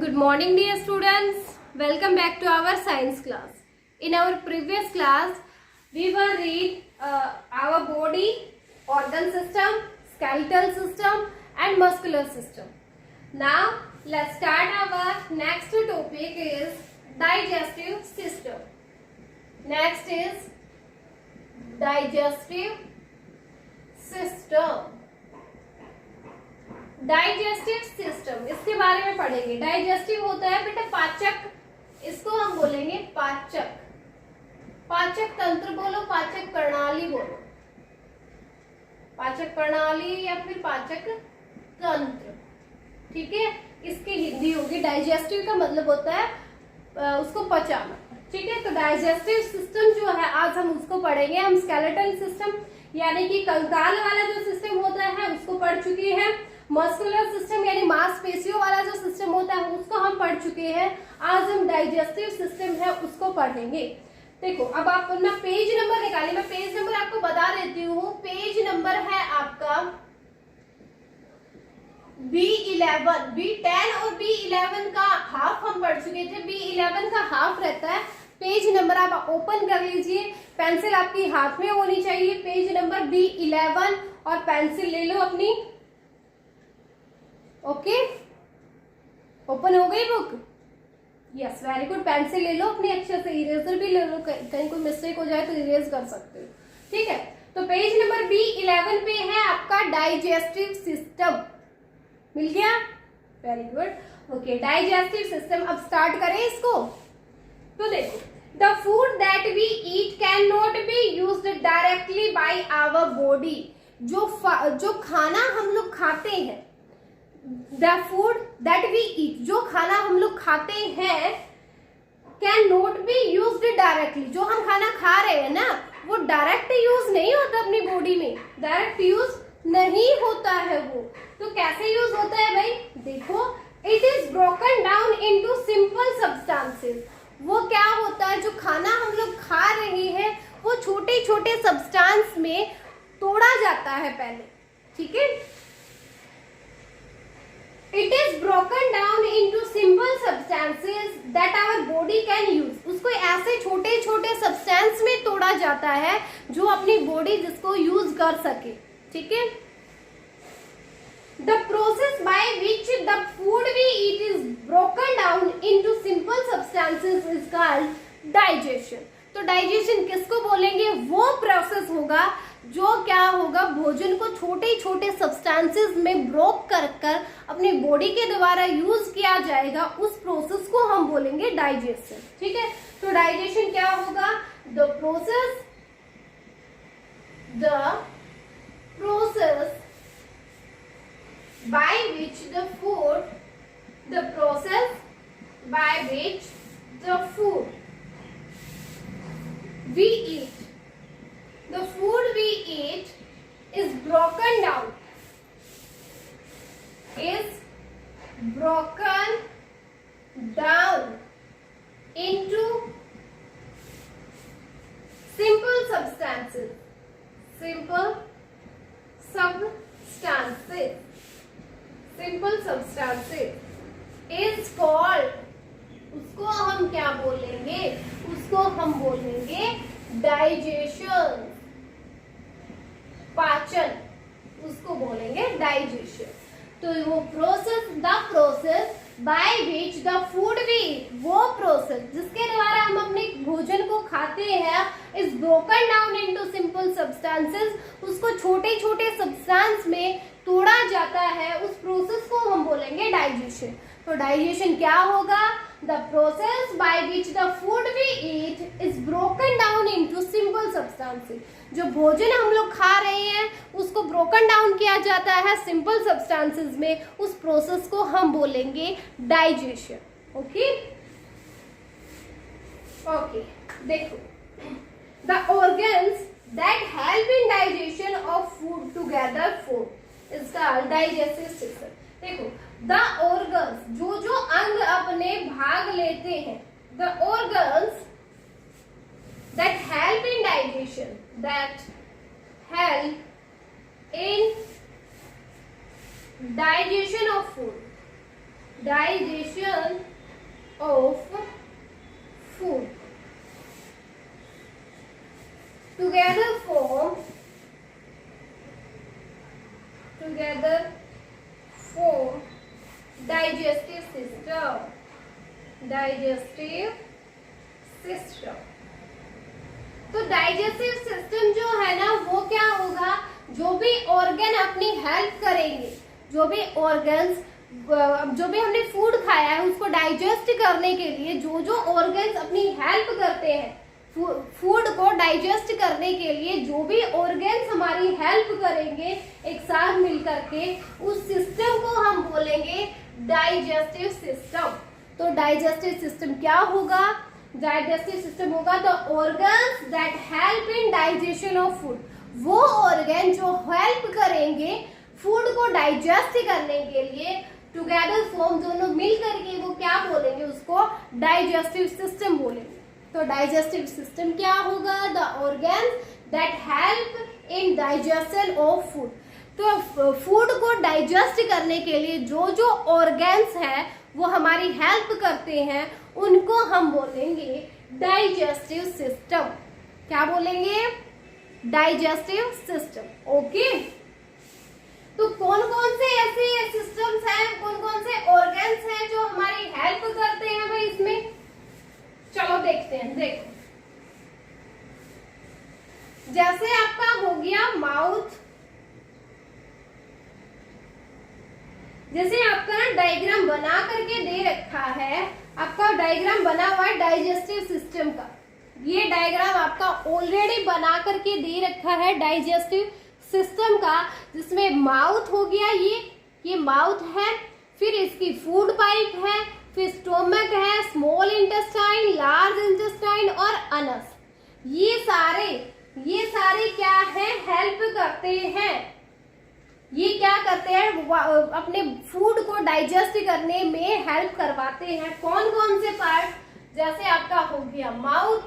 Good morning, dear students. Welcome back to our science class. In our previous class, we were read our body, organ system, skeletal system and muscular system. Now, let's start our next topic is digestive system. Next is digestive system. Digestive system, इसके बारे में पढ़ेंगे. Digestive होता है बेटा पाचक, इसको हम बोलेंगे पाचक. पाचक तंत्र बोलो, पाचक प्रणाली बोलो, पाचक प्रणाली या फिर पाचक तंत्र. ठीक है, इसकी हिंदी होगी. डाइजेस्टिव का मतलब होता है उसको पचाना. ठीक है, तो डाइजेस्टिव सिस्टम जो है आज हम उसको पढ़ेंगे. हम स्केलेटल सिस्टम यानी कि कंकाल वाला जो सिस्टम होता है उसको पढ़ चुके हैं. मस्कुलर सिस्टम यानी मांसपेशियों वाला जो सिस्टम होता है उसको हम पढ़ चुके हैं. आज हम डाइजेस्टिव सिस्टम है उसको पढ़ेंगे. देखो, अब आप अपना पेज नंबर निकालिए. मैं पेज नंबर आपको बता देती हूँ. पेज नंबर है आपका B11. B10 और B11 का हाफ हम पढ़ चुके थे. B11 का हाफ रहता है. पेज नंबर आप ओपन कर लीजिए. पेंसिल आपकी हाथ में होनी चाहिए. पेज नंबर B11 और पेंसिल ले लो अपनी. ओके, ओपन हो गई book? Yes, very good. Pencil ले लो अपनी अच्छे से. इरेजर भी ले लो, कहीं कोई मिस्टेक हो जाए तो इरेज कर सकते हो. ठीक है, तो पेज नंबर B11 पे है आपका डाइजेस्टिव सिस्टम. मिल गया? Very good. Okay, digestive system. अब स्टार्ट करें इसको. तो देखो, the food that we eat can not be used directly by our body. जो खाना हम लोग खाते हैं, the food that we eat, जो खाना हम लोग खाते हैं, can not be used directly. जो हम खाना खा रहे हैं ना, वो डायरेक्ट यूज नहीं होता अपनी बॉडी में. डायरेक्ट यूज नहीं होता है वो. तो कैसे यूज होता है भाई? देखो, it is broken down into simple substances. वो क्या होता है, जो खाना हम लोग खा रहे हैं वो छोटे छोटे सब्सटेंस में तोड़ा जाता है पहले. ठीक है, It is broken down into simple substances that our body can use. उसको ऐसे छोटे छोटे सब्सटेंस में तोड़ा जाता है जो अपनी बॉडी जिसको यूज कर सके. ठीक है, The process by which the food we eat is broken down into simple substances is called digestion. तो डाइजेशन किसको बोलेंगे? वो प्रोसेस होगा जो क्या होगा, भोजन को छोटे छोटे सब्सटेंसेस में ब्रोक कर कर अपनी बॉडी के द्वारा यूज किया जाएगा. उस प्रोसेस को हम बोलेंगे डाइजेशन. ठीक है, तो डाइजेशन क्या होगा? The process by which the food we eat, the food we eat is broken down into simple substances is called, उसको हम क्या बोलेंगे? उसको हम बोलेंगे डाइजेशन. पाचन, उसको बोलेंगे डाइजेशन. तो वो process by which the food we, वो प्रोसेस जिसके द्वारा हम अपने भोजन को खाते हैं, is broken down into simple substances. उसको छोटे छोटे सब्सटेंस में तोड़ा जाता है. उस प्रोसेस को हम बोलेंगे डाइजेशन. तो डाइजेशन क्या होगा? The process by which the food we eat is broken down into simple substances. जो भोजन हम लोग खा रहे हैं उसको ब्रोकन डाउन किया जाता है सिंपल सब्सटेंसेस में. उस प्रोसेस को हम बोलेंगे डाइजेशन. ओके ओके, देखो, the organs that help in digestion of food together form is called digestive system. देखो, द ऑर्गन्स, जो अंग अपने भाग लेते हैं, the organs that help in digestion, that help in digestion of food, digestion of food together form digestive system. तो digestive system जो है ना वो क्या होगा, जो भी ऑर्गन अपनी हेल्प करेंगे, जो भी ऑर्गन्स, जो भी हमने फूड खाया है उसको डाइजेस्ट करने के लिए जो जो ऑर्गन्स अपनी हेल्प करते हैं, फूड को डाइजेस्ट करने के लिए जो भी ऑर्गन्स हमारी हेल्प करेंगे एक साथ मिलकर के, उस सिस्टम को हम बोलेंगे डाइजेस्टिव सिस्टम। तो डाइजेस्टिव सिस्टम क्या होगा, डाइजेस्टिव सिस्टम होगा the organs that help in digestion of food. वो ऑर्गन जो हेल्प करेंगे फूड को डाइजेस्ट करने के लिए, टुगेदर फॉर्म, दोनों मिल करके वो क्या बोलेंगे, उसको डाइजेस्टिव सिस्टम बोलेंगे। तो डाइजेस्टिव सिस्टम क्या होगा, the organs that help in digestion of food. तो फूड को डाइजेस्ट करने के लिए जो जो ऑर्गन्स हैं वो हमारी हेल्प करते हैं, उनको हम बोलेंगे डाइजेस्टिव सिस्टम। क्या बोलेंगे, डाइजेस्टिव सिस्टम। ओके, तो कौन कौन से ऐसे सिस्टम्स हैं, कौन कौन से ऑर्गन्स हैं जो हमारी हेल्प करते हैं भाई इसमें, चलो देखते हैं। देखो, जैसे आपका हो गया माउथ, जैसे आपका ना डायग्राम बना करके दे रखा है, आपका डायग्राम बना हुआ है डाइजेस्टिव सिस्टम का। ये डायग्राम आपका ऑलरेडी बना करके दे रखा है डाइजेस्टिव सिस्टम का, जिसमें माउथ हो गया, ये माउथ है, फिर इसकी फूड पाइप है, फिर स्टोमक है, स्मॉल इंटेस्टाइन, लार्ज इंटेस्टाइन और अनस। ये सारे क्या है, हेल्प करते हैं। ये क्या करते हैं, अपने फूड को डाइजेस्ट करने में हेल्प करवाते हैं। कौन कौन से पार्ट, जैसे आपका हो गया माउथ,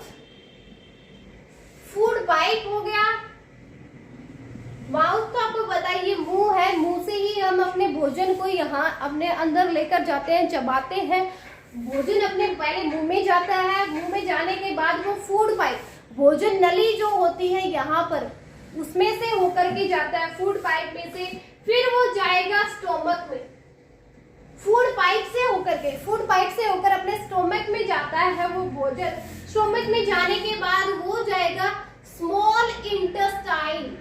फूड पाइप हो गया। माउथ तो आपको पता है ये मुंह है, मुंह से ही हम अपने भोजन को यहाँ अपने अंदर लेकर जाते हैं, चबाते हैं। भोजन अपने पहले मुंह में जाता है, मुंह में जाने के बाद वो फूड पाइप, भोजन नली जो होती है यहाँ पर, उसमें से होकर के जाता है, फूड पाइप में से, फिर वो जाएगा स्टोमक में। फूड पाइप से होकर अपने स्टोमक में जाता है वो भोजन। स्टोमक में जाने के बाद वो जाएगा स्मॉल इंटेस्टाइन।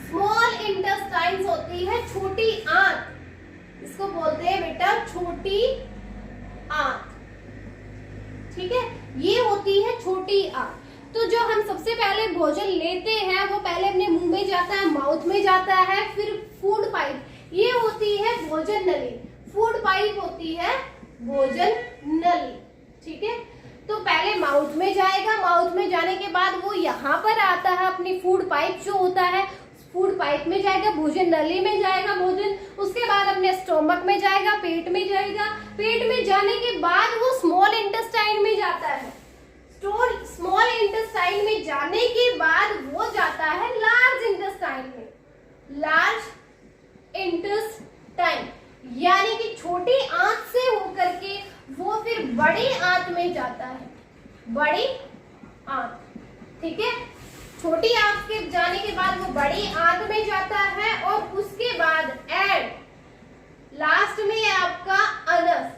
स्मॉल इंटेस्टाइन्स होती है छोटी आंत, इसको बोलते हैं बेटा छोटी आंत। ठीक है, ये होती है छोटी आंत। तो जो हम सबसे पहले भोजन लेते हैं वो पहले अपने मुंह में जाता है, माउथ में जाता है, फिर फूड पाइप, ये होती है भोजन नली। फूड पाइप होती है भोजन नली। ठीक है, तो पहले माउथ में जाएगा, माउथ में जाने के बाद वो यहाँ पर आता है, अपनी फूड पाइप जो होता है, फूड पाइप में जाएगा, भोजन नली में जाएगा भोजन, उसके बाद अपने स्टोमक में जाएगा, पेट में जाएगा, पेट में जाने के बाद वो स्मॉल इंटेस्टाइन में जाता है। स्मॉल इंटेस्टाइन में जाने के बाद वो जाता है लार्ज इंटेस्टाइन में। लार्ज इंटेस्टाइन यानी कि छोटी आंत से होकर के वो फिर बड़ी आंत में जाता है, बड़ी आंत। ठीक है, छोटी आंत के जाने के बाद वो बड़ी आंत में जाता है, और उसके बाद लास्ट में आपका अनस,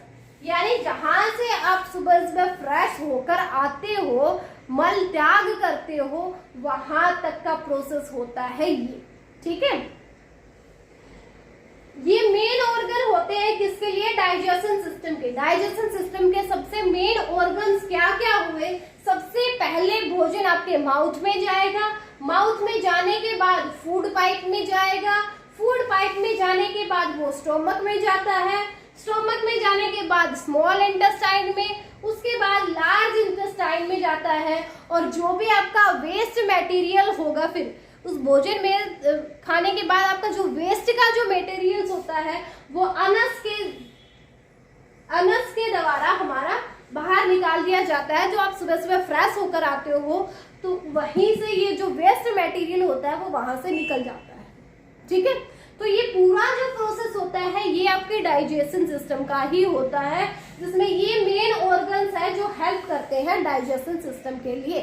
यानी जहां से आप सुबह सुबह फ्रेश होकर आते हो, मल त्याग करते हो, वहां तक का प्रोसेस होता है ये। ठीक है, ये मेन ऑर्गन होते हैं किसके लिए, डाइजेशन सिस्टम के। डाइजेशन सिस्टम के सबसे मेन ऑर्गन्स क्या क्या हुए, सबसे पहले भोजन आपके माउथ में जाएगा, माउथ में जाने के बाद फूड पाइप में जाएगा, फूड पाइप में जाने के बाद वो स्टोमक में जाता है, स्टोमक में जाने के बाद स्मॉल इंटेस्टाइन में, उसके बाद लार्ज इंटेस्टाइन में जाता है, और जो भी आपका वेस्ट मटेरियल होगा फिर उस भोजन में खाने के बाद आपका जो वेस्ट का जो मटेरियल्स होता है वो अनस के द्वारा हमारा बाहर निकाल दिया जाता है। जो आप सुबह सुबह फ्रेश होकर आते हो तो वहीं से ये जो वेस्ट मटेरियल होता है वो वहां से निकल जाता है। ठीक है, तो ये पूरा जो प्रोसेस होता है ये आपके डाइजेशन सिस्टम का ही होता है, जिसमें ये मेन ऑर्गन्स है जो हेल्प करते हैं डाइजेशन सिस्टम के लिए।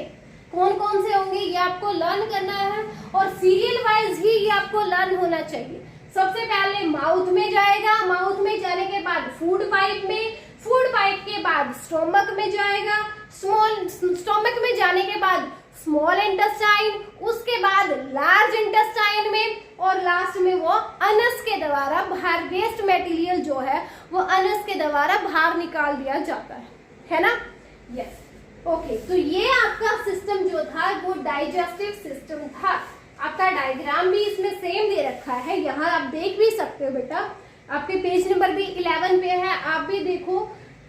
कौन कौन से होंगे ये आपको लर्न करना है, और सीरियल वाइज ही ये आपको लर्न होना चाहिए। सबसे पहले माउथ में जाएगा, माउथ में जाने के बाद फूड पाइप में, फूड पाइप के बाद स्टोमक में जाएगा, स्टोमक में जाने के बाद स्मॉल इंटेस्टाइन, उसके बाद लार्ज इंटेस्टाइन में, और लास्ट में वो अनस के द्वारा बाहर, वेस्ट मटेरियल जो है वो अनस के द्वारा बाहर निकाल दिया जाता है ना। Yes, okay. तो ये आपका सिस्टम जो था वो डाइजेस्टिव सिस्टम था। आपका डायग्राम भी इसमें सेम दे रखा है, यहाँ आप देख भी सकते हो बेटा, आपके पेज नंबर भी 11 पे है। आप भी देखो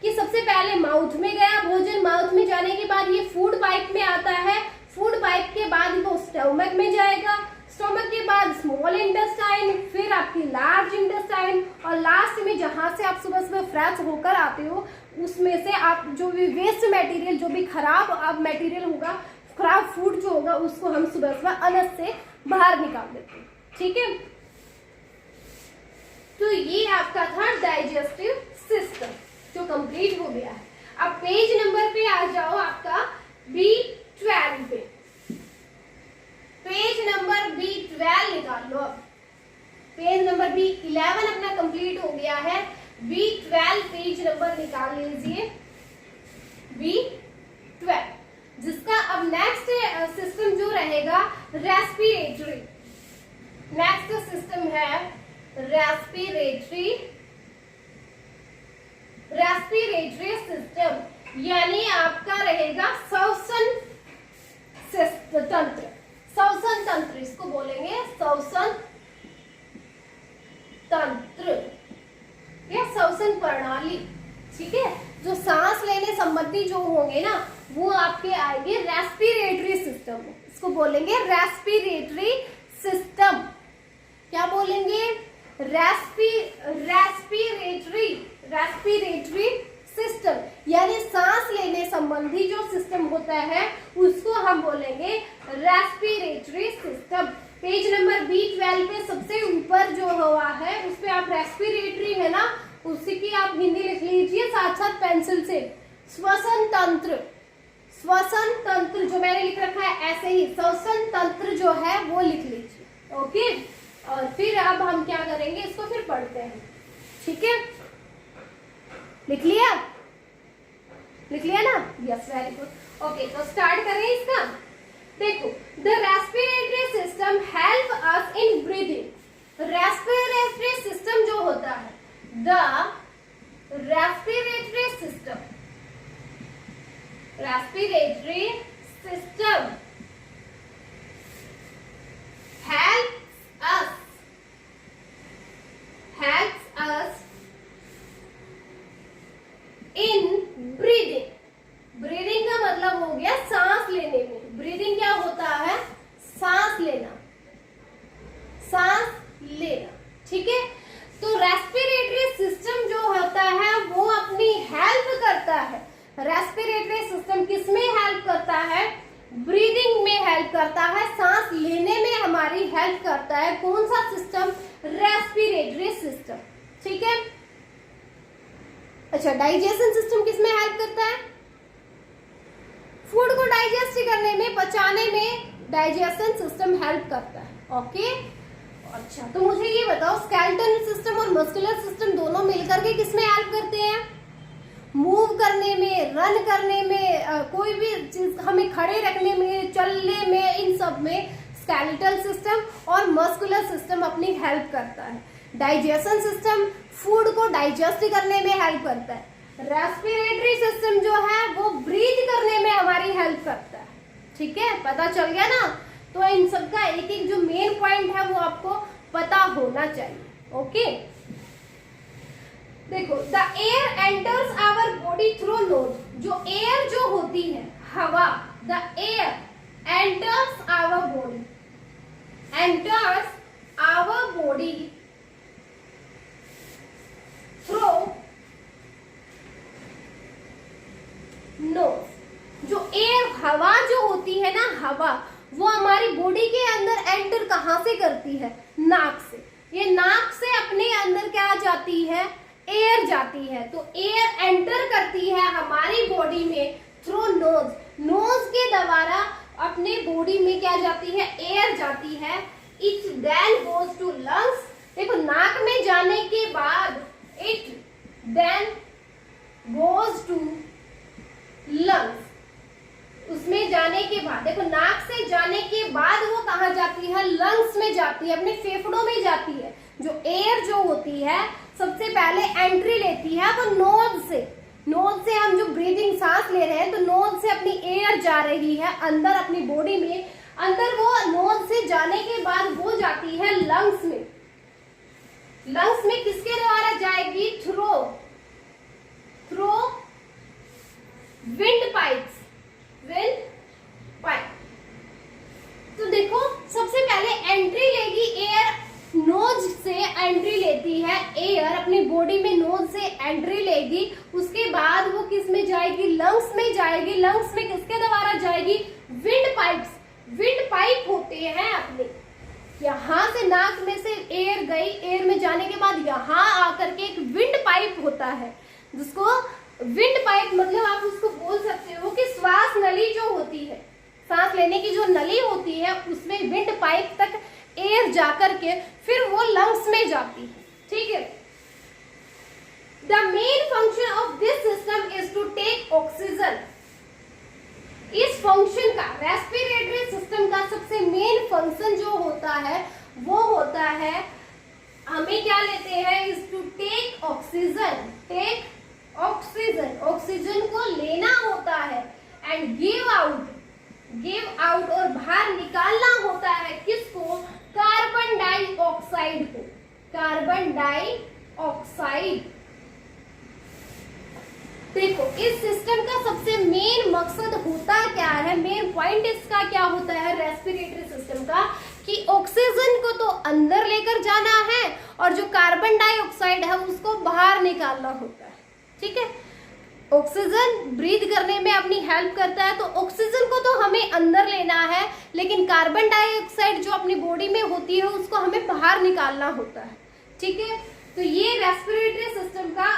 कि सबसे पहले माउथ में गया भोजन, माउथ में जाने के बाद ये फूड पाइप में आता है, फूड पाइप के बाद वो स्टोमक में जाएगा, स्टोमक के बाद स्मॉल इंटेस्टाइन, फिर आपकी लार्ज इंटेस्टाइन, और लास्ट में जहां से आप सुबह सुबह फ्रेश होकर आते हो उसमें से आप जो भी वेस्ट मटेरियल, जो भी खराब अब मटेरियल होगा, खराब फूड जो होगा, उसको हम सुबह सुबह अनस से बाहर निकाल देते हैं। ठीक है, तो ये आपका था डाइजेस्टिव सिस्टम जो कंप्लीट हो गया है। अब पेज नंबर पे आ जाओ आपका B12 पे, पेज नंबर B12 निकाल लो। अब पेज नंबर B11 अपना कंप्लीट हो गया है, B12 पेज नंबर निकाल लीजिए, B12, जिसका अब नेक्स्ट सिस्टम जो रहेगा रेस्पिरेटरी। नेक्स्ट सिस्टम है रेस्पिरेटरी सिस्टम, यानी आपका रहेगा श्वसन तंत्र। श्वसन तंत्र इसको बोलेंगे, श्वसन तंत्र या श्वसन प्रणाली। ठीक है, जो सांस लेने संबंधी जो होंगे ना वो आपके आएंगे रेस्पिरेटरी सिस्टम में, इसको बोलेंगे रेस्पिरेटरी सिस्टम। क्या बोलेंगे? रेस्पिरेटरी सिस्टम, यानी सांस लेने संबंधी जो सिस्टम होता है उसको हम बोलेंगे respiratory system. Page number B12 पे सबसे ऊपर जो हुआ है उस पे आप रेस्पिरेटरी है ना, उसी की आप हिंदी लिख लीजिए साथ साथ पेंसिल से। श्वसन तंत्र, श्वसन तंत्र जो मैंने लिख रखा है ऐसे ही श्वसन तंत्र जो है वो लिख लीजिए। ओके, और फिर अब हम क्या करेंगे, इसको फिर पढ़ते हैं। ठीक है, लिख लिया? लिख लिया ना? Yes, very good. ओके, तो स्टार्ट करें इसका। देखो, the respiratory system help us in breathing. Respiratory system जो होता है, the respiratory system helps us in breathing। Breathing का मतलब हो गया सांस लेने में। ब्रीदिंग क्या होता है? सांस लेना, सांस लेना। ठीक है, तो रेस्पिरेटरी सिस्टम जो होता है वो अपनी हेल्प करता है। रेस्पिरेटरी सिस्टम किसमें हेल्प करता है? ब्रीदिंग में हेल्प करता है, सांस लेने में हमारी हेल्प करता है। कौन सा सिस्टम? Respiratory system. ठीक है, अच्छा, डाइजेशन सिस्टम किसमें हेल्प करता है? फूड को डाइजेस्ट करने में, पचाने में डाइजेशन सिस्टम हेल्प करता है। ओके, अच्छा, तो मुझे ये बताओ स्केलेटल सिस्टम और मस्कुलर सिस्टम दोनों मिलकर के किसमें हेल्प करते हैं? मूव करने में, रन करने में, कोई भी चीज हमें खड़े रखने में, चलने में, इन सब में स्केलेटल सिस्टम और मस्कुलर सिस्टम अपनी हेल्प करता है। डाइजेशन सिस्टम फूड को डाइजेस्ट करने में हेल्प करता है। रेस्पिरेटरी सिस्टम जो है वो ब्रीथ करने में हमारी हेल्प करता है। ठीक है, पता चल गया ना? तो इन सबका एक एक जो मेन पॉइंट है वो आपको पता होना चाहिए। ओके, देखो, the air enters our body through nose. जो एयर जो होती है, हवा, the air enters our body, through nose. जो एयर, हवा जो होती है ना, हवा वो हमारी बॉडी के अंदर एंटर कहां से करती है? नाक से। ये नाक से अपने अंदर क्या जाती है, एयर जाती है। तो एयर एंटर करती है हमारी बॉडी में थ्रू नोज, नोज के द्वारा अपने बॉडी में क्या जाती है, एयर जाती है। It then goes to lungs. देखो नाक में जाने के बाद it then goes to lungs, उसमें जाने के बाद देखो नाक से जाने के बाद वो कहाँ जाती है, लंग्स में जाती है, अपने फेफड़ों में जाती है। जो एयर जो होती है सबसे पहले एंट्री लेती है वो नोज से, नोज से हम जो ब्रीदिंग सांस ले रहे हैं तो नोज से अपनी एयर जा रही है अंदर अपनी बॉडी में, अंदर वो नोज से जाने के बाद वो जाती है लंग्स में। लंग्स में किसके द्वारा जाएगी, through wind pipes, wind pipe. तो देखो सबसे पहले एंट्री लेगी एयर, नोज से एंट्री लेती है एयर अपनी बॉडी में, नोज से एंट्री लेगी, उसके बाद वो किस में जाएगी, लंग्स में जाएगी। लंग्स में किसके द्वारा जाएगी, विंड पाइप्स। विंड पाइप होते हैं अपने, यहाँ से नाक में से एयर गई, एयर में जाने के बाद यहाँ आकर के एक विंड पाइप होता है, जिसको विंड पाइप मतलब आप उसको बोल सकते हो कि श्वास नली जो होती है, सांस लेने की जो नली होती है उसमें विंड पाइप तक एयर जाकर के फिर वो लंग्स में जाती है। ठीक है। The main function of this system is to take oxygen. इस फंक्शन का, रेस्पिरेटरी सिस्टम का सबसे मेन फंक्शन जो होता है वो होता है, हमें क्या लेते हैं, is to take oxygen, take oxygen, oxygen को लेना होता है, and give out, give out और बाहर निकालना होता है किसको, कार्बन डाइऑक्साइड को, कार्बन डाइऑक्साइड। देखो इस सिस्टम का सबसे मेन मकसद होता क्या है, मेन पॉइंट इसका क्या होता है रेस्पिरेटरी सिस्टम का, कि ऑक्सीजन को तो अंदर लेकर जाना है और जो कार्बन डाइऑक्साइड है उसको बाहर निकालना होता है। ठीक है, ऑक्सीजन ब्रीथ करने में अपनी हेल्प करता है, तो ऑक्सीजन को तो हमें अंदर लेना है, लेकिन कार्बन डाइऑक्साइड जो अपनी बॉडी में होती है उसको हमें बाहर निकालना होता है। ठीक है, तो ये रेस्पिरेटरी सिस्टम का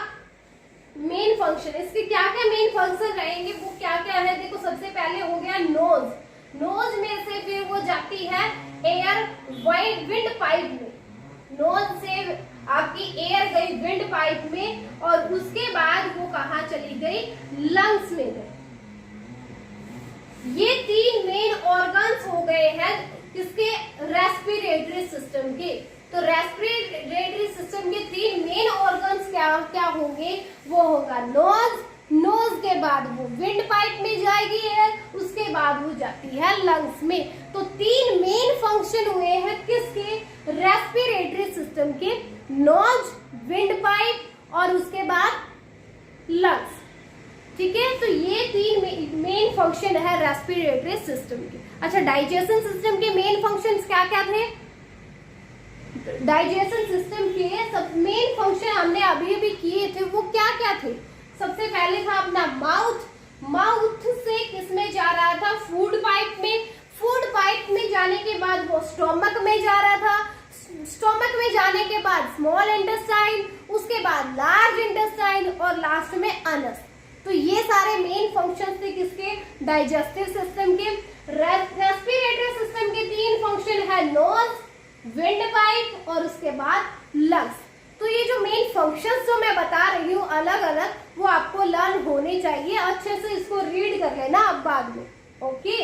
मेन फंक्शन। इसके क्या क्या मेन फंक्शन रहेंगे, वो क्या क्या है, देखो सबसे पहले हो गया नोज, नोज में से फिर वो जाती है एयर विंड पाइप में, नोज से आपकी एयर गई विंड पाइप में और उसके बाद वो कहाँ चली गई, लंग्स में गई। ये तीन मेन ऑर्गन्स हो गए हैं किसके, रेस्पिरेटरी सिस्टम के। तो रेस्पिरेटरी सिस्टम के तीन मेन ऑर्गन्स क्या क्या होंगे, वो होगा नोज, नोज के बाद वो विंड पाइप में जाएगी एयर, उसके बाद वो जाती है लंग्स में। तो तीन मेन फंक्शन हुए हैं किसके, रेस्पिरेटरी सिस्टम के, नोज, विंड पाइप और उसके बाद लंग्स। ठीक है, तो ये तीन मेन फंक्शन है रेस्पिरेटरी सिस्टम के। अच्छा, डाइजेशन सिस्टम के मेन फंक्शंस क्या क्या थे, डाइजेशन सिस्टम के सब मेन फंक्शन हमने अभी भी किए थे, वो क्या क्या थे। सबसे पहले था अपना माउथ, माउथ से किसमें जा रहा था, फूड पाइप में, फूड पाइप में जाने के बाद वो स्टोमक में जा रहा था, स्टोमक में जाने के बाद स्मॉल इंटेस्टाइन, उसके बाद लार्ज इंटेस्टाइन और लास्ट में अनस। तो ये सारे मेन फंक्शन थे किसके, डाइजेस्टिव सिस्टम के। रेस्पिरेटरी सिस्टम के तीन फंक्शन है, नोज, विंड पाइप और उसके बाद लंग्स। तो ये जो मेन फंक्शंस जो मैं बता रही हूँ अलग अलग, वो आपको लर्न होने चाहिए, अच्छे से इसको रीड कर लेना आप बाद में। ओके,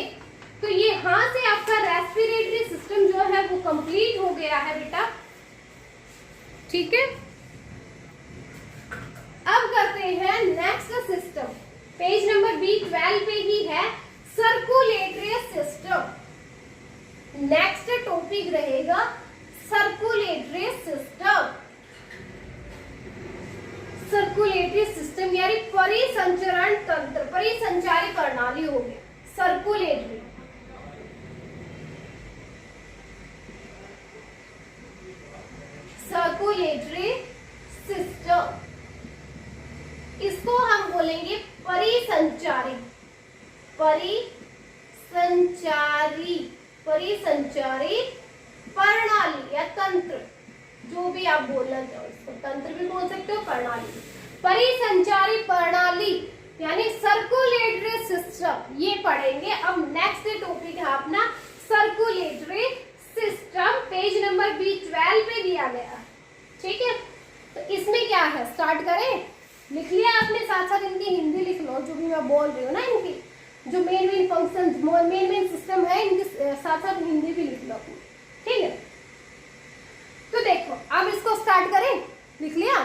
तो ये यहाँ से आपका रेस्पिरेटरी सिस्टम जो है वो कंप्लीट हो गया है बेटा। ठीक है, अब करते हैं next system, page number B12 पे ही है, सर्कुलेटरी सिस्टम। नेक्स्ट टॉपिक रहेगा सर्कुलेटरी सिस्टम। सर्कुलेटरी सिस्टम यानी परिसंचरण तंत्र, परिसंचारी प्रणाली हो गया सर्कुलेटरी। सर्कुलेटरी सिस्टम, इसको हम बोलेंगे परिसंचारी, परिसंचारी, परिसंचारी प्रणाली या तंत्र, जो भी आप बोलना चाहो, इसको तंत्र भी बोल सकते हो, प्रणाली। परिसंचारी प्रणाली यानी सर्कुलेटरी सिस्टम, ये पढ़ेंगे। अब नेक्स्ट टॉपिक है अपना circulatory system, page number B12 पे दिया गया, ठीक है। तो इसमें क्या है, स्टार्ट करें। लिख लिया आपने, साथ साथ इनकी हिंदी लिख लो, जो भी मैं बोल रही हूँ ना, इनकी जो मेन फंक्शन, मेन सिस्टम है, इनके साथ साथ हिंदी भी लिख लो अपनी, ठीक है। तो देखो अब इसको स्टार्ट करें, लिख लिया,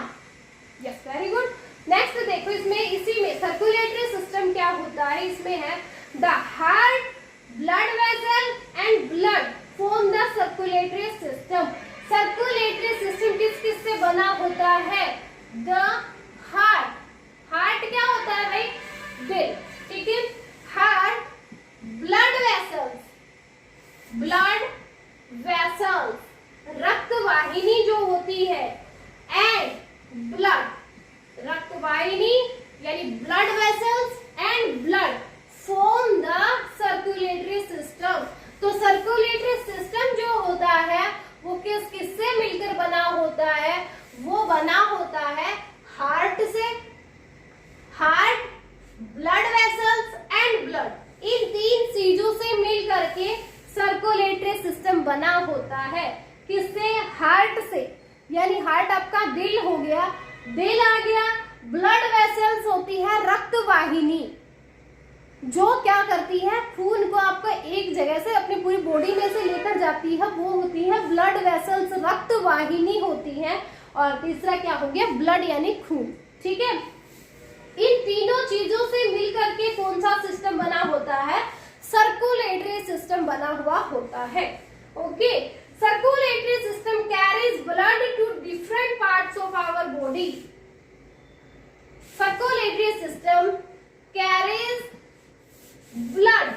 यस वेरी गुड। नेक्स्ट देखो, इसमें इसी में सर्कुलेटरी सिस्टम क्या होता है, इसमें है the heart, blood vessel and blood form the circulatory system. Circulatory system किस किस से बना होता है, द हार्ट, हार्ट क्या होता है भाई, दिल, ठीक है। Heart, blood vessels, blood vessels रक्त वाहिनी जो होती है, एंड ब्लड, रक्त वाहिनी यानी blood vessels and blood form the circulatory system. तो सर्कुलेटरी सिस्टम जो होता है वो किस किस से मिलकर बना होता है, वो बना होता है हार्ट से, heart, blood vessels and blood, इन तीन चीजों से मिल करके सर्कुलेटरी सिस्टम बना होता है। किससे, हार्ट से, यानी हार्ट आपका दिल हो गया, दिल आ गया। ब्लड वेसल्स होती है रक्त वाहिनी, जो क्या करती है, खून को आपका एक जगह से अपनी पूरी बॉडी में से लेकर जाती है, वो होती है ब्लड वेसल्स, रक्त वाहिनी होती है। और तीसरा क्या हो गया, ब्लड यानी खून, ठीक है। इन तीनों चीजों से मिलकर के कौन सा सिस्टम बना होता है, सर्कुलेटरी सिस्टम बना हुआ होता है, okay. Circulatory system carries blood to different parts of our body. Circulatory system carries blood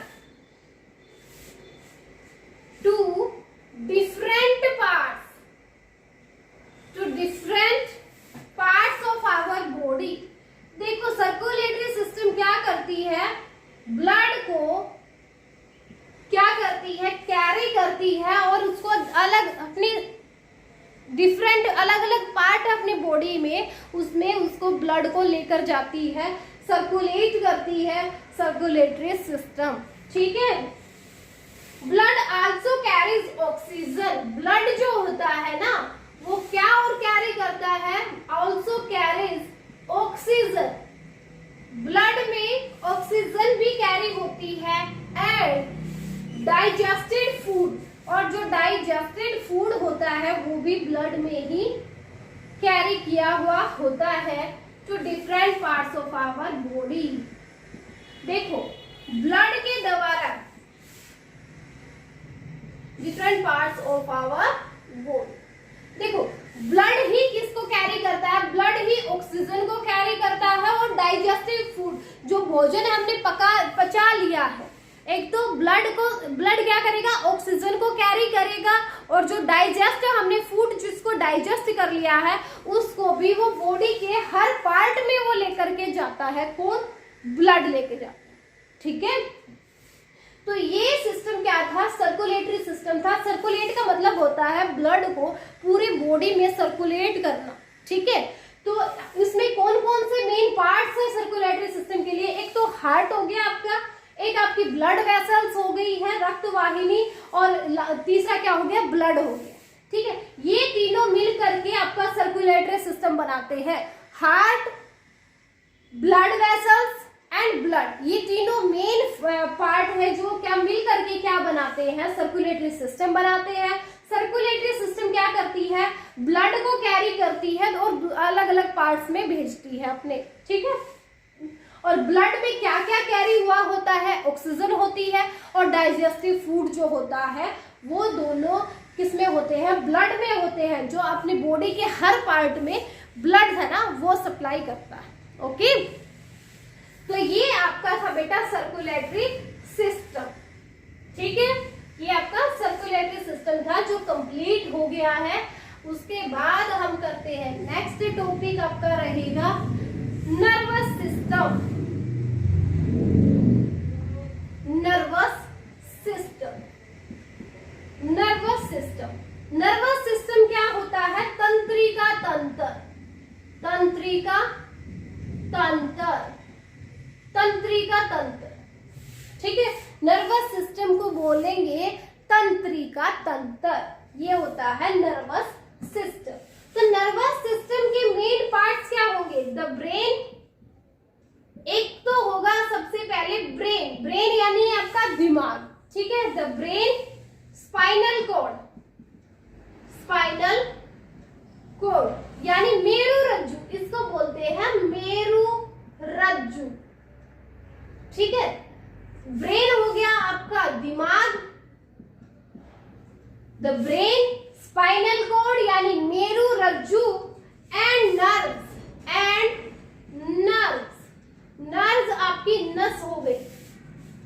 to different parts of our body। देखो सर्कुलेटरी सिस्टम क्या करती है, ब्लड को क्या करती है, कैरी करती है और उसको अलग अपनी डिफरेंट अलग अलग पार्ट अपनी बॉडी में, उसमें उसको ब्लड को लेकर जाती है, सर्कुलेट करती है, सर्कुलेटरी सिस्टम, ठीक है। Blood also carries oxygen, blood जो होता है ना वो क्या और कैरी करता है, आल्सो कैरीज ऑक्सीजन, ब्लड में ऑक्सीजन भी कैरी होती है। एंड डाइजेस्टेड फूड, और जो डाइजेस्टेड फूड होता है वो भी ब्लड में ही कैरी किया हुआ होता है to different parts of our body. देखो ब्लड के द्वारा different parts of our body, देखो ब्लड ही किसको कैरी करता है, ब्लड ही ऑक्सीजन को कैरी करता है। और डाइजेस्टिव फूड, जो भोजन हमने पचा लिया है, एक तो ब्लड क्या करेगा, ऑक्सीजन को कैरी करेगा, और जो डाइजेस्ट हमने फूड जिसको डाइजेस्ट कर लिया है उसको भी वो बॉडी के हर पार्ट में वो लेकर के जाता है, कौन, ब्लड लेके जाता है, ठीक है। तो ये सिस्टम क्या था, सर्कुलेटरी सिस्टम था। सर्कुलेट का मतलब होता है ब्लड को पूरी बॉडी में सर्कुलेट करना, ठीक है। तो इसमें कौन कौन से मेन पार्ट्स है सर्कुलेटरी सिस्टम के लिए, एक तो हार्ट हो गया आपका, एक आपकी ब्लड वेसल्स हो गई है, रक्त वाहिनी, और तीसरा क्या हो गया, ब्लड हो गया, ठीक है। ये तीनों मिल करके आपका सर्कुलेटरी सिस्टम बनाते हैं। Heart, blood vessels and blood, ये तीनों मेन पार्ट है जो क्या मिल करके क्या बनाते हैं, सर्कुलेटरी सिस्टम बनाते हैं। सर्कुलेटरी सिस्टम क्या करती है, ब्लड को कैरी करती है और अलग अलग पार्ट्स में भेजती है अपने, ठीक है। और ब्लड में क्या क्या कैरी हुआ होता है, ऑक्सीजन होती है, और डाइजेस्टिव फूड जो होता है वो दोनों किसमें होते हैं, ब्लड में होते हैं, जो अपनी बॉडी के हर पार्ट में ब्लड है ना वो सप्लाई करता है, ओके। तो ये आपका था बेटा सर्कुलेटरी सिस्टम, ठीक है। ये आपका सर्कुलेटरी सिस्टम था जो कंप्लीट हो गया है। उसके बाद हम करते हैं नेक्स्ट टॉपिक, आपका रहेगा nervous system. Nervous system, nervous system, nervous system क्या होता है, तंत्र, तंत्रिका तंत्र, तंत्रिका तंत्र, ठीक है। नर्वस सिस्टम को बोलेंगे तंत्रिका तंत्र, ये होता है नर्वस सिस्टम। तो नर्वस सिस्टम के मेन पार्ट्स क्या होंगे? द ब्रेन, एक तो होगा सबसे पहले ब्रेन, ब्रेन यानी आपका दिमाग, ठीक है। The brain, spinal cord, spinal cord यानी मेरुरज्जु, इसको बोलते हैं मेरुरज्जु, ठीक है। ब्रेन हो गया आपका दिमाग, द ब्रेन, स्पाइनल कॉर्ड यानी मेरुरज्जु, and nerves, and nerves, nerves आपकी नस हो गई,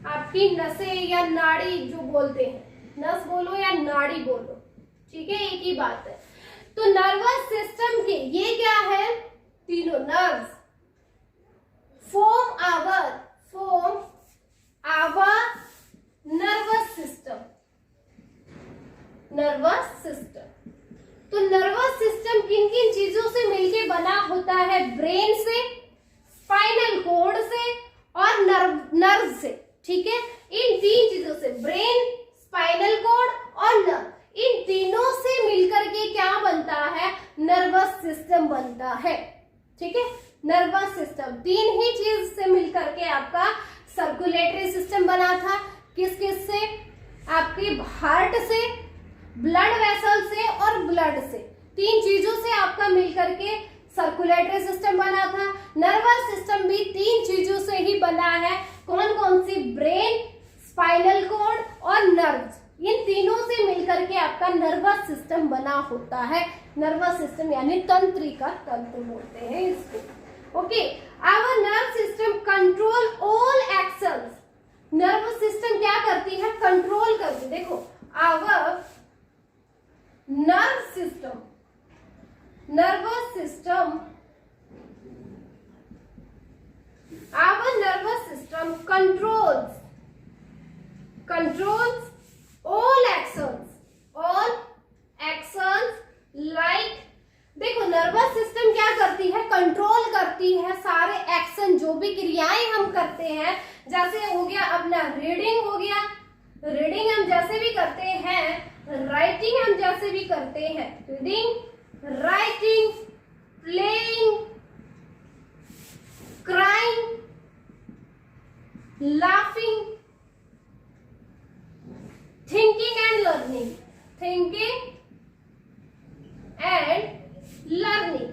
आपकी नसें या नाड़ी जो बोलते हैं, नस बोलो या नाड़ी बोलो, ठीक है, एक ही बात है। तो नर्वस सिस्टम के ये क्या है? तीनों nerves form our nervous system, nervous system. तो नर्वस सिस्टम किन किन चीजों से मिलके बना होता है? ब्रेन से, स्पाइनल कॉर्ड से और नर्व से, ठीक है। इन तीन चीजों से, ब्रेन, स्पाइनल कॉर्ड और नर्व, इन तीनों से मिलकर के क्या बनता है? नर्वस सिस्टम बनता है, ठीक है। नर्वस सिस्टम तीन ही चीज से मिलकर के आपका सर्कुलेटरी सिस्टम बना था। किस किस से? आपके हार्ट से, ब्लड वेसल से और ब्लड से, तीन चीजों से आपका मिलकर के सर्कुलेटरी सिस्टम बना था। नर्वस सिस्टम भी तीन चीजों से ही बना है। कौन कौन सी? ब्रेन, स्पाइनल कॉर्ड और नर्व्स, इन तीनों से मिलकर के आपका नर्वस सिस्टम बना होता है। नर्वस सिस्टम यानी तंत्रिका तंत्र बोलते हैं इसको, okay. Our nerve system control all actions, nervous system क्या करती है? कंट्रोल करती। देखो, our nerve system, nervous system, our nervous system controls all actions like, देखो नर्वस सिस्टम क्या करती है? कंट्रोल करती है सारे एक्शन, जो भी क्रियाएं हम करते हैं। जैसे हो गया अपना रीडिंग, हो गया रीडिंग हम जैसे भी करते हैं, राइटिंग हम जैसे भी करते हैं, reading, writing, playing, crying, laughing, thinking and learning, thinking and learning.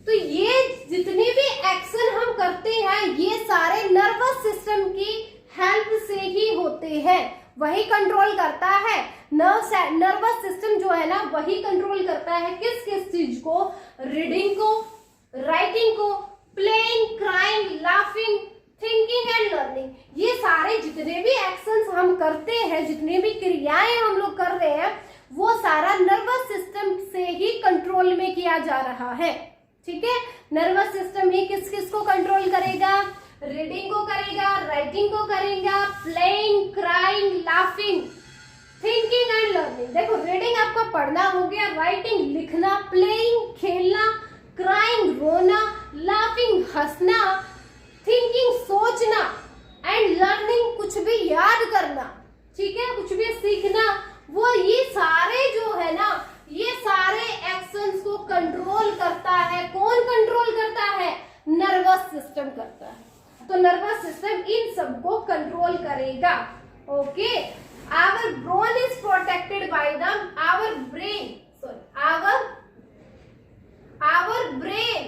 तो ये जितने भी एक्शन हम करते हैं, ये सारे नर्वस सिस्टम की हेल्प से ही होते हैं। वही कंट्रोल करता है, नर्वस सिस्टम जो है ना, वही कंट्रोल करता है किस किस चीज को? रीडिंग को, राइटिंग को, playing, crying, laughing, thinking and learning. ये सारे जितने भी एक्शंस हम करते हैं, जितने भी क्रियाएं हम लोग कर रहे हैं, वो सारा नर्वस सिस्टम से ही कंट्रोल में किया जा रहा है, ठीक है। नर्वस सिस्टम ही किस किस को कंट्रोल करेगा? रीडिंग को करेगा, राइटिंग को करेगा, playing, crying, laughing, thinking and learning. देखो, रीडिंग आपका पढ़ना हो गया, राइटिंग लिखना, प्लेइंग खेलना, क्राइंग रोना, लाफिंग हंसना, थिंकिंग सोचना एंड लर्निंग कुछ भी याद करना, ठीक है, कुछ भी सीखना। वो ये सारे जो है ना, ये सारे एक्शंस को कंट्रोल करता है। कौन कंट्रोल करता है? नर्वस सिस्टम करता है। तो नर्वस सिस्टम इन सबको कंट्रोल करेगा, okay. Our brain is protected by the, our brain, sorry, our brain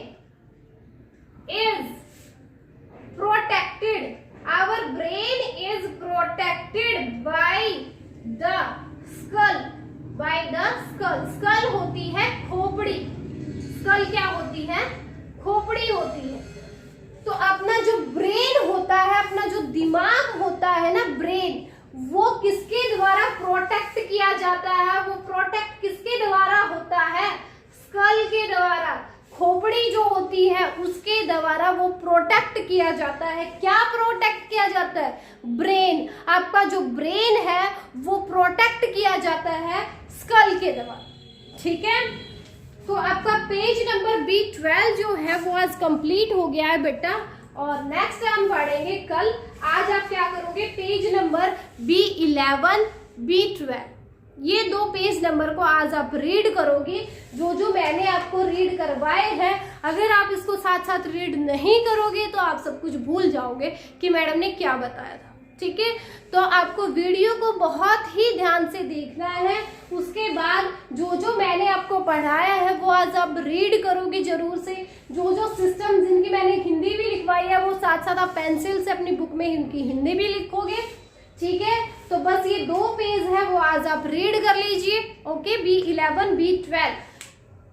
is protected, our brain is protected by the skull, by the skull। skull होती है खोपड़ी, skull क्या होती है? खोपड़ी होती है। तो अपना जो ब्रेन होता है, अपना जो दिमाग होता है ना, ब्रेन, वो किसके द्वारा प्रोटेक्ट किया जाता है? वो प्रोटेक्ट किसके द्वारा होता है? स्कल के द्वारा। खोपड़ी जो होती है उसके द्वारा वो प्रोटेक्ट किया जाता है। क्या प्रोटेक्ट किया जाता है? ब्रेन। आपका जो ब्रेन है वो प्रोटेक्ट किया जाता है स्कल के द्वारा, ठीक है, तो आपका पेज नंबर B12 जो है वो आज कंप्लीट हो गया है बेटा। और नेक्स्ट हम पढ़ेंगे कल। आज आप क्या करोगे, पेज नंबर B11, B12 ये दो पेज नंबर को आज आप रीड करोगे। जो मैंने आपको रीड करवाए हैं, अगर आप इसको साथ साथ रीड नहीं करोगे तो आप सब कुछ भूल जाओगे कि मैडम ने क्या बताया था। ठीक है, तो आपको वीडियो को बहुत ही ध्यान से देखना है। उसके बाद जो मैंने आपको पढ़ाया है वो आज आप रीड करोगे जरूर से। जो सिस्टम जिनकी मैंने हिंदी भी लिखवाई है वो साथ साथ आप पेंसिल से अपनी बुक में इनकी हिंदी भी लिखोगे। ठीक है, तो बस ये दो पेज है वो आज आप रीड कर लीजिए। ओके, B11, B12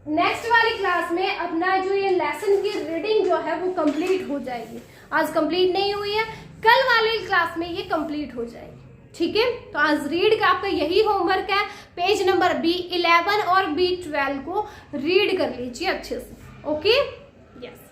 नेक्स्ट वाली क्लास में अपना जो ये लेसन की रीडिंग जो है वो कंप्लीट हो जाएगी। आज कंप्लीट नहीं हुई है, कल वाली क्लास में ये कंप्लीट हो जाएगी। ठीक है, तो आज रीड का आपका यही होमवर्क है। पेज नंबर B11 और B12 को रीड कर लीजिए अच्छे से। Okay, yes.